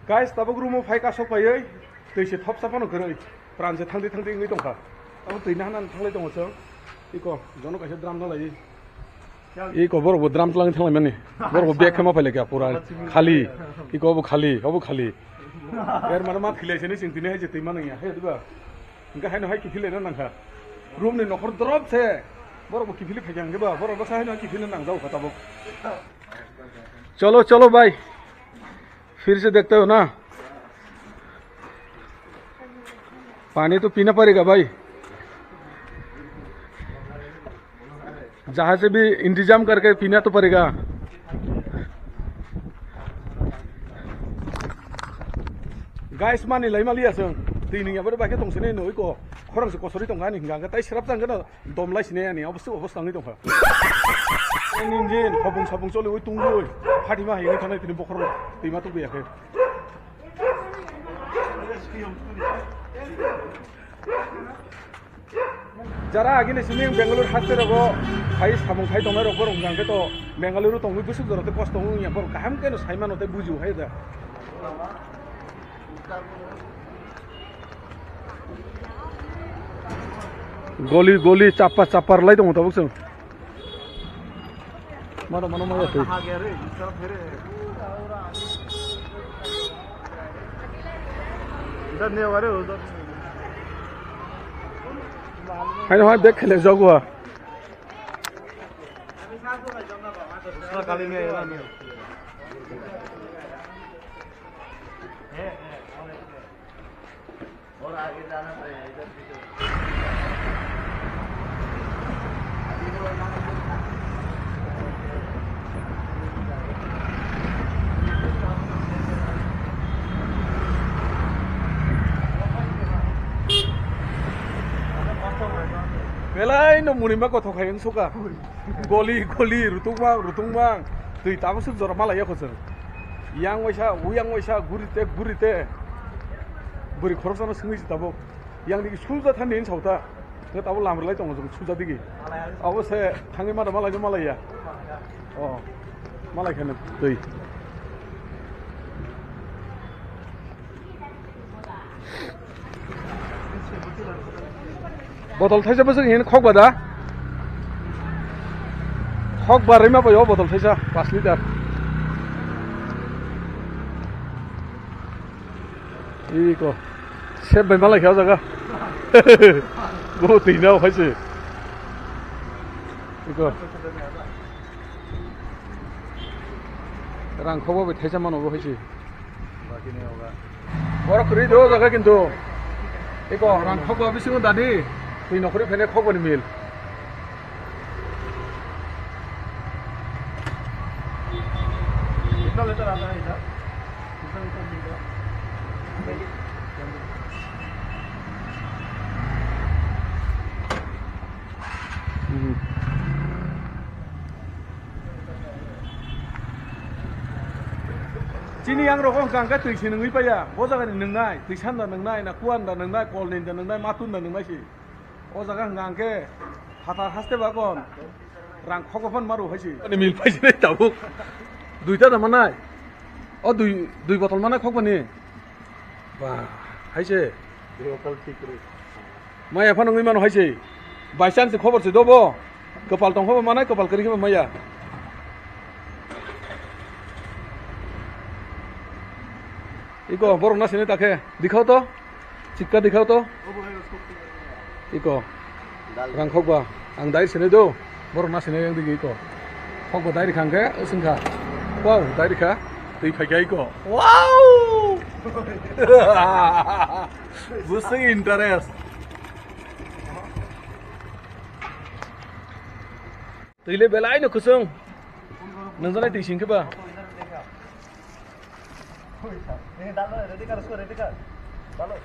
Guys दाबो रूमाव फायका सफायै दैसे थप साफानो गोरै प्रानसे थांदे थांदे इंगै दंखा दाबो दैना हानानै थांलाय दङ जों इको जनो कैसे ड्राम ना लायो इको बरबो ड्राम लांनो थांलाय माने बरबो बेग खेमा फैलाय क्या पूरा खाली इको अब खाली यार माने मा फिलायसे ने सिंतिने है जेतै माने या हे दिबा इनका हाय न हाय किफिले ना नांखा रूम ने नखर द्रप से बरबो किफिले फैगां गेबा बरबो साहे न किफिले नां जाऊ खताबो चलो चलो भाई फिर से देखते हो ना पानी तो पीना पड़ेगा भाई जहां से भी इंतजाम करके पीना तो पड़ेगा गाइस माने लाई मालिया जों दैनि याबो बाके दंसने नै को खरंसे कसरि दंगा नि हिंगा ताइ सिराप जांगोन दमलायसिने आनि अबस्था थांनि दंखा इंजिन हबुं साबुं चले ओइ तुंगुइ फाटिमा हैनि थानाय तिनि बखर दैमा तो गैयाखै जरा आगे सिने बेंगलुरु हाते रगो खाइ साबुं खाइ दंनाय रगो रंगांके तो बेंगलुरु तंगु गुसु जरते कष्ट हु या बर गाहाम केनो साइमानते बुजिउ हाय दा गली गली चापा चापारलाय दङ दाबो जों मानो मा जाखो हाय देख खेले जागुआ और आगे जाना पड़ेगा इधर बेलाय न मुनिमा गथ' खायन सका गली गली रुतुंबां दै ताबसो जरा मालाया खसो yang waisa gurite buri khorosana sungui tabo yang di suja than nin sauta ne tabo lamrlai tong jong suja digi abo se thangi ma malaya oh malai khane dei botol thaisa basing hin khok bada khok barai ma bayo botol thaisa 5 liter 이거 셋배 말라 겨자가 뭐 되나 하지 이거 랑 커버에 대자만 오고 하지 뭐라 그래도 자가 근도 이거 랑 커버 비스고 다니 그 너그리 편에 커버니 밀 이따 레터 안 나이다 Sini yang rokok angkat tuh sini nggak ya, bosan kan nengai, tisan dan nengai, nakuan dan nengai, kolin dan nengai, matun dan nengai sih. Bosan kan ngangke, hatta haste bakon, rang kokopan maru sih. Ini mil pasti nih tahu, duitnya mana? Oh duit botol mana kok nih? Wah, sih. Duit botol tikru. Maya apa nunggu mana sih? Baisan sih kabar sih dobo, kepal tong kabar mana? Kepal kiri kabar Maya. इको बोरो ना सिने ताके दिखाओ तो चिक्का दिखाओ तो eco रंग खोगबा आं दाइ सिने दो बोरो ना सिने yang दिगी इको खोगबा दाइ खांगे सिंखा वाव दाइ खा दै फाइगा इको वाव बुसै इंटरेस्ट दैले बेलाय न खुसुं नंजालाय दै सिंखबा ini dalo ready kar usko ready kar dalo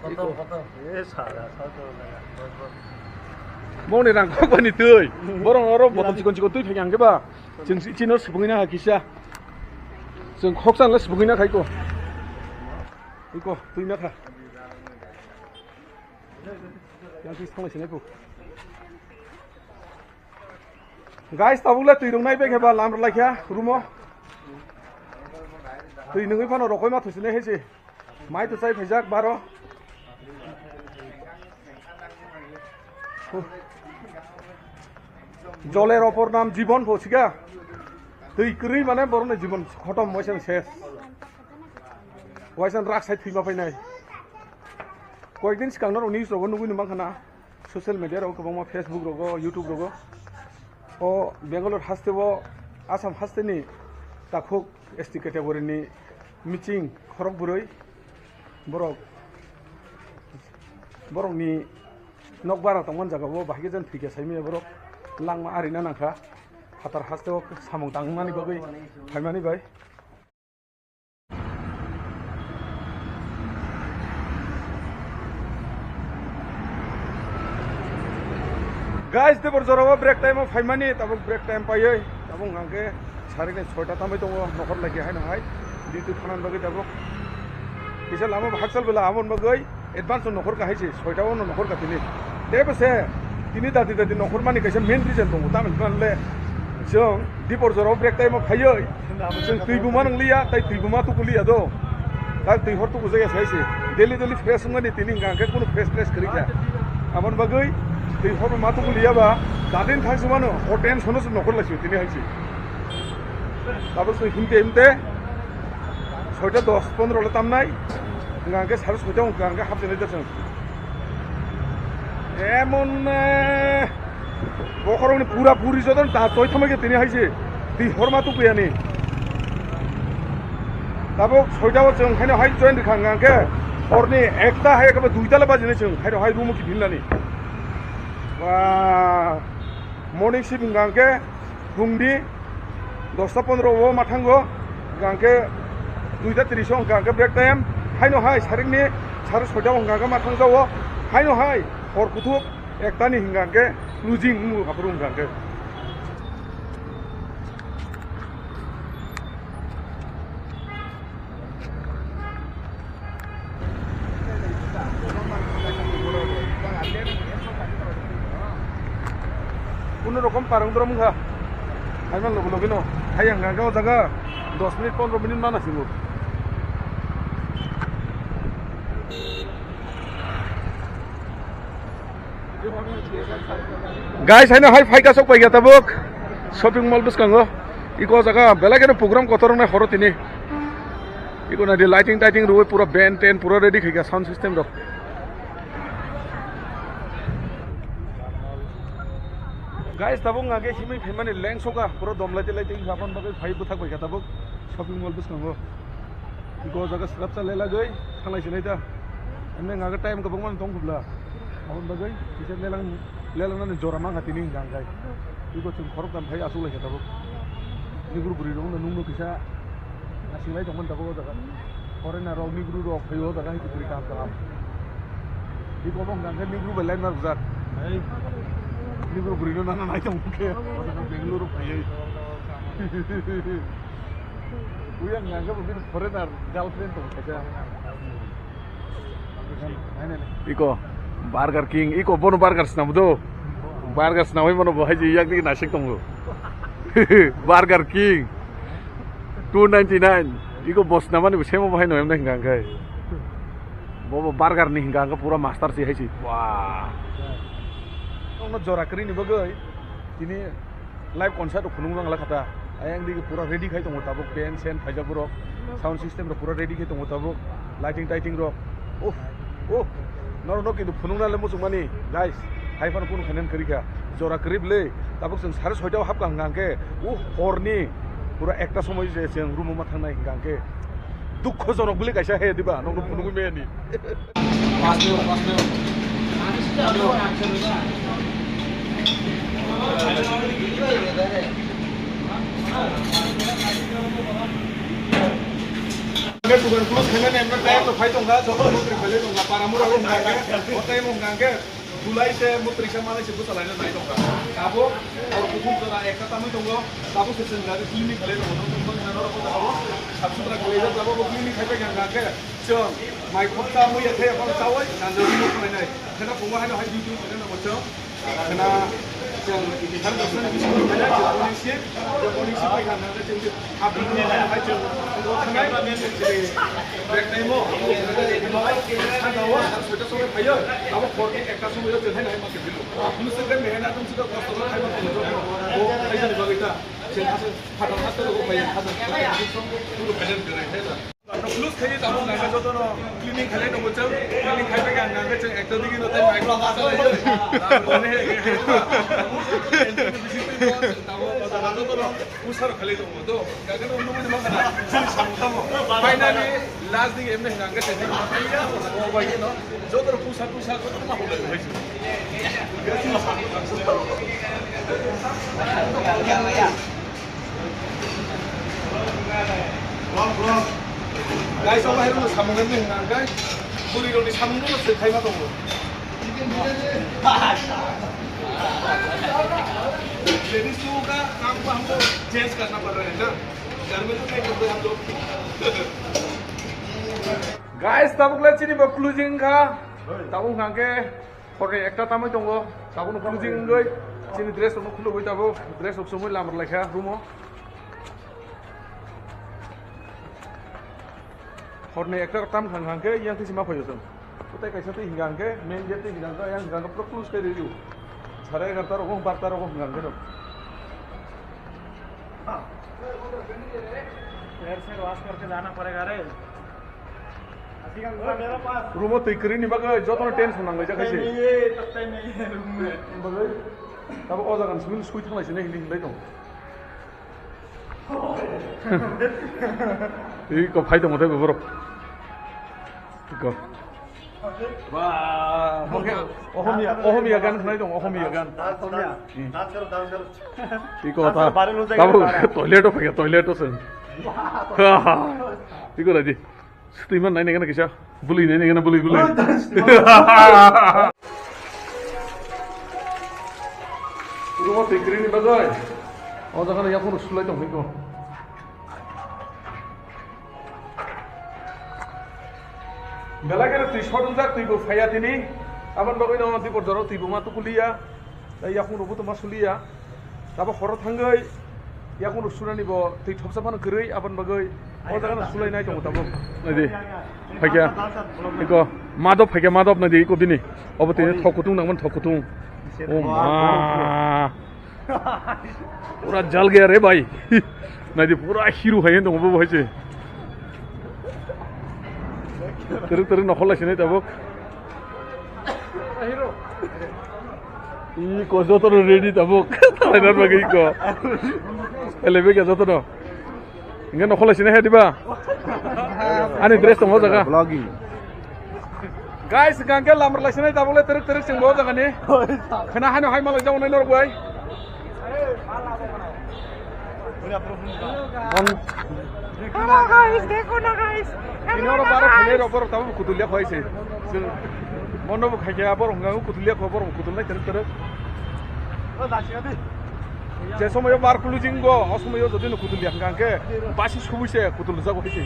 foto ये सारा foto लगा मौनि रां खबनि दै बरं अरो बटल चिकन दै फैगां गेबा जों चिनो सुबुंगिना हाकिसा जों खक्सानला सुबुंगिना खाइको इको दैना खा yang tis थांलाय सिनायखौ गाइस ताबुला दै दंनाय बेग हेबा लामर लाखिया रुमो tùy nương phan rồi khối mặt thử xin hết gì máy từ say phải giác ba đó জলের অপর নাম জীবন পৌঁছিকা তুই করি মানে বড় না জীবন খতম হয়েছেন শেষ হয়েছেন রাগ সাইড থইবা ফাইনাই কয়েকদিন সিগাंनार নিউজ রগো নুগুই নুমাं খানা সশিয়াল মিডিয়া রগো गोबां फेसबुक रगो यूट्यूब रगो ओ बेंगलुरु हास्टेबो आसाम हास्टेनि दाखुक एसटी कैटेगरिनि मिटिं खरग बुरै बरकनि नकबारा तंगन जागाबो बाहाय जों फैगे साइमे बरक लांमा आरिना नांखा हातार हास्टेव सामं दांनानै बागै फायमानि बाय गाइस देबर जरावा ब्रेक टाइम फायमानि ताबो ब्रेक टाइम पायै ताबो आंके सारिने 6टा तामै दङ नखर लागि हाय नहाय डिटु थानान बागै ताबो बिसा लामा भागसाल बेला आमन बागै एडभान्स नखर गाहायसै 6टा उन नखर गाथिनि देबसे तिनि दादि नखर मानि कैसे मेन रिजन दङ तामै खानले जों दिपर जराव ब्रेक टाइम फायै जों दैबुमा नंलिया ताइ दैबुमा तुकुलिया दो दा दैहर तुकु जाया साइसै डेली फ्रेश मानि तिनि गांके कुनु फ्रेश करिका आमन बागै दैहर मा तुकुलिया बा दादिन थांसुमानो हर टेनसनो नखर लासै तिनि हायसै ताबो जों हिमते 6टा 10-15 ले तामनाय गांके 6:30 गांके हाबजेनै दरजों एमन बखरनि पूरा पूरी जदन ता तय थमगे तिनि हायसै दै हरमा तु गयानि दाबो 6टा जों खायनो हाय जइन खांगांके हरनि 1टा हाय एबा 2टा ले बाजिनै जों खायनो हाय रुमु कि भिनलानि वा मर्निं शिफ्ट गांके फुंनि 10:15 ओ माथांगो गांके 2:30 गांके ब्रेक टाइम हायनो हाय सारिनि 6:30 गांके माथां जावो हायनो हाय हर कुथुब 1टानि हिंगांके लुजिं मु हाबरुं गांके कुनु रकम पारंद्रम खा हायमान लगनो हायं गांके ओ जागा 10 मिनिट 15 मिनिट मानासिमु गाइस हायनो हाय फाइका सक पाइगा ताबुक शॉपिंग मॉल बसकांगो इको जागा बेलागेनो प्रोग्राम कतरने हरतिनि इको ना लाइटिंग टाइटिंग रुवे पूरा बैंड टेन पूरा रेडी खैगा साउंड सिस्टम रो गाइस ताबुक आगे हिमै फेमानि लेंसोका पूरा दमलाइते लाइटिंग गाबन बागै फाइ बुथाक पाइगा ताबुक शॉपिंग मॉल बसकांगो इको जागा स्लापसा लेला गई थांलायसै दा एमने आगे टाइम गोबां मान दं गुबला आबन बागै बिसोर लेलांनानै जरा मांगातिनि गांगाय इको जों खरक दाम फाइ आसुलाय ताबुक निग्रु बुरि दं नुनो किसा नासिंलाय दंमोन ताबुक जागा फरेनार राव निग्रु राव फाइयो जागा हिकु बुरि काम काम इको बं गांगा निग्रु बेलाय मार जात निग्रु बुरि नो नाना नाय दंके बेंगलुरु फाइयो उयां गांगा बुरि फरेनार गर्लफ्रेंड दं खाजा eco Burger King, iko bono burger snamu do. Burger snamu bono bohai ji yak dik nasik tongo. Burger King 299. Iko bos nama ni semo bohai noyam na hinggang kai. Bobo burger ni hinggang ka pura master si hai si. Wah. Ono jora kri ni bagai. Ini live concert khunung lang la khata. Ayang dik pura ready khai tongo tabuk band sen phaja pura sound system ro pura ready khai tongo tabuk lighting ro. Oh. No kintu phunungna le musumani guys haifan kun khanen karika jora krib le tabuk जों 6:30 हाबका हंगांके उ हरनि पुरा एकटा समय जे जों room मा थांनाय हंगांके दुख जनक बले गायसा हे दिबा नंगु फुनुगु many Bukan plus dengan yang berkait tuh fight enggak coba mutri balik enggak para murah enggak oke mau enggak mulai saya mutri sama nih sebut salahnya naik enggak kamu kalau kucing sudah ekta tamu tunggu kamu sesen dari klinik balik tunggu tunggu naro aku tahu habis itu lagi aja kamu mau klinik kayak enggak cong mai kota mau ya kayak kalau tahu nanti mau kemana karena penguahan ada YouTube karena macam karena जों बिहार दर्शन बिसोर फैनाय जों फैखानानै जों हाबनि हाय जों थांनाय जेरै break टाइमाव सानदाव सयता समाव फैयो आबो हरनि एकता समाव जों हाय मार्केट बिल नोंसोर मेहना तुमसोर कष्ट खालामो ओ फैसानि बागैता जों हादान हादान फैयो हादान फैनाय बेरायनाय Plus kaya tahu naga jodoh no cleaning kali no bocor cleaning kali kan naga ceng ekor digi no tapi micro masa aja tahu nih tahu pada jodoh no pusar kali no bodoh kaga no unu mana mana sama finally last digi emne naga ceng oh bayi no jodoh pusar jodoh mah boleh baik Guys, apa hari lu sambungan nih nggak guys? Buri roti sambung lu sekai mah tunggu. Jadi suka kamu हमको change करना पड़ रहा है ना? घर में तो नहीं करते हम लोग. Guys, tabu kelas ini bawa closing kah? Tabu ngangke, korek ekta tamu tunggu. Tabu nu closing gay. Sini dress nu kulu gay tabu. Dress semua lamar lagi rumah. Horne ekta tam hangke yang ti sima phayo sam utai kaisa ti hingangke main gate ti hingangka yang hingangka pro close kari riu chhare garta ro barta ro hingangke ro पैर से wash करके जाना पड़ेगा रे मेरा पास room तो करी नहीं बगा जो तो टेंशन नंगे जा कैसे ये तब तक नहीं है रूम में बगा तब ओ जगन सुन सुई थांलाय से नहीं हिंदै दं 이거 파이도 못 해고 버려. 이거. 와, 어홈이야 간 나이도 어홈이야 간. 이거 다. 나보 토일렛도 파게 토일렛도 선. 이거 라지. 스티만 나이네 가나 기샤. 불이 나이네 가나 불이. 이거 뭐 베이커리니 바가이. 어저가는 약으로 술라이 좀 이거. Belakang itu short untuk tiba faya ini, aman bagai nama tiba jorok tiba matu kuliah, tapi aku nubu tu masuliah, tapi horot hanggai, aku nubu suran ibo, tiba top sapan gerai, aman bagai, oh jangan sulai naik jauh tabu, nanti, faya, iko madop nanti iko dini, obat ini thok kutung nangman thok kutung, oh ma, pura jal gaya re bhai, nanti pura hero hai itu ngobo bhai terus nokol sini tabuk. Iko jodoh ready tabuk. Thailand bagi iko. Elebe kya jodoh no. Ingat nokol sini hai tiba. Ani dress tuh mau jaga. Vlogging. Guys, gangkel lamar sini tabuk le terus sing mau jaga nih. Kena hanya hai malah jauh nih lor gue. Halo guys, देखो ना guys. Ini orang baru punya robor tahu kutulia kau isi. Mana bu kaya apa orang nggak kutulia kau orang kutulnya terus. Jadi semua yang baru closing go, semua yang jadi nu kutulia nggak ke, pasti subuh sih kutul jago isi.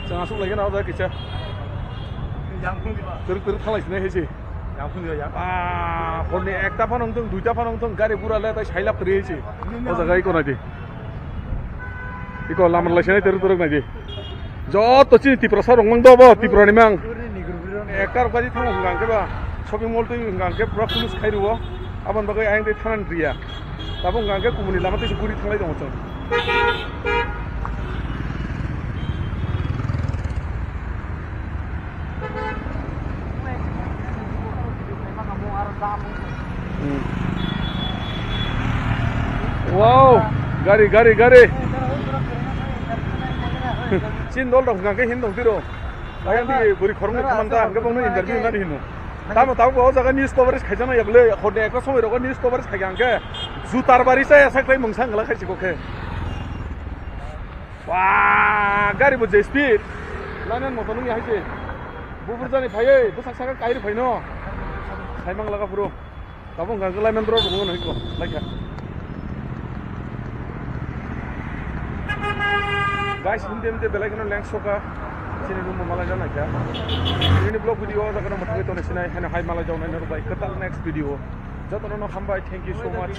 Jangan asal lagi nak ada kisah. Terus kalau isi nih isi. Korni ekta pan untung, duita pan untung, gari pura leh, tapi sailap terus isi. Oh jaga ikon aja. Iko lamar lesnya terus nanti. Jauh tuh sih tipe rasa orang mangdo bah, tipe orang mang. Ekar kaji thamu hinggang ke bah, shopping mall tuh hinggang ke pura fulus khai ruwa. Aban bagai ayang deh thanan ria. Tapi hinggang ke kumuni lama tuh sepuri thangai dong macam. Wow, gari. Chin dol dong nggak hin dong tiro. Ayam di buri korong kemana? Nggak bangun interview nggak hin. Tahu bahwa jangan news coverage kajian ya boleh. Kode ekor semua itu news coverage kajian ke. Zutar baris saya sekali mengsang nggak kaji kok. Wah, gari buat speed. Lainnya motor nunggu aja. Bubur jadi payah, besar sangat kairi payah no. Saya mang laga bro. Tahu nggak lainnya bro bunga nih kok. Lagi. Guys, hindi belai kena length soka. Sini rumah malah jalan aja. Ini vlog video aja kena motivate oleh sini. Hanya hai malah jalan ini rupai. Ketal next video. যতক্ষণ হামবাই thank you so much